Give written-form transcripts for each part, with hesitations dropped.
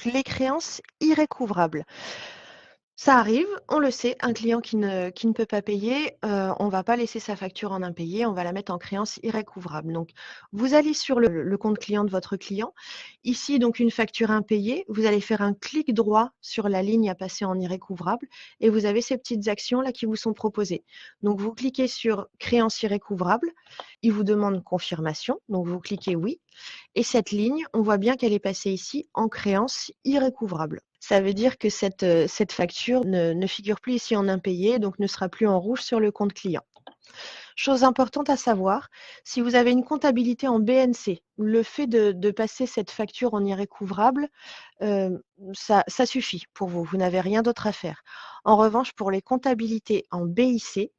Les créances irrécouvrables. Ça arrive, on le sait, un client qui ne peut pas payer, on va pas laisser sa facture en impayé, on va la mettre en créance irrécouvrable. Donc, vous allez sur le compte client de votre client. Ici, donc une facture impayée, vous allez faire un clic droit sur la ligne à passer en irrécouvrable et vous avez ces petites actions là qui vous sont proposées. Donc, vous cliquez sur créance irrécouvrable, il vous demande confirmation, donc vous cliquez oui et cette ligne, on voit bien qu'elle est passée ici en créance irrécouvrable. Ça veut dire que cette facture ne figure plus ici en impayé, donc ne sera plus en rouge sur le compte client. Chose importante à savoir, si vous avez une comptabilité en BNC, le fait de passer cette facture en irrécouvrable, ça suffit pour vous, vous n'avez rien d'autre à faire. En revanche, pour les comptabilités en BIC,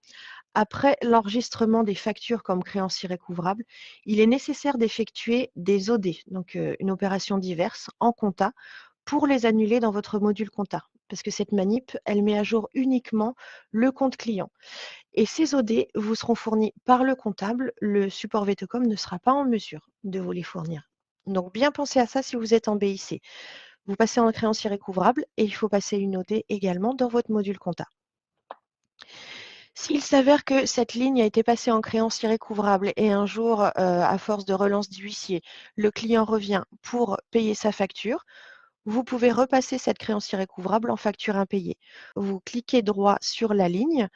après l'enregistrement des factures comme créances irrécouvrables, il est nécessaire d'effectuer des OD, donc une opération diverse en compta, pour les annuler dans votre module compta. Parce que cette manip, elle met à jour uniquement le compte client. Et ces OD vous seront fournis par le comptable. Le support Vetocom ne sera pas en mesure de vous les fournir. Donc bien penser à ça si vous êtes en BIC. Vous passez en créance irrécouvrable et il faut passer une OD également dans votre module compta. S'il s'avère que cette ligne a été passée en créance irrécouvrable et un jour, à force de relance d'huissier, le client revient pour payer sa facture, vous pouvez repasser cette créance irrécouvrable en facture impayée. Vous cliquez droit sur la ligne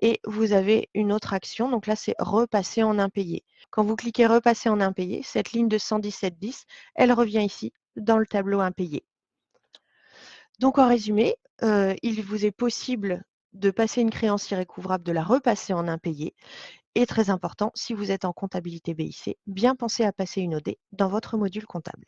et vous avez une autre action. Donc là, c'est repasser en impayé. Quand vous cliquez repasser en impayé, cette ligne de 117,10, elle revient ici dans le tableau impayé. Donc en résumé, il vous est possible de passer une créance irrécouvrable, de la repasser en impayé. Et très important, si vous êtes en comptabilité BIC, bien penser à passer une OD dans votre module comptable.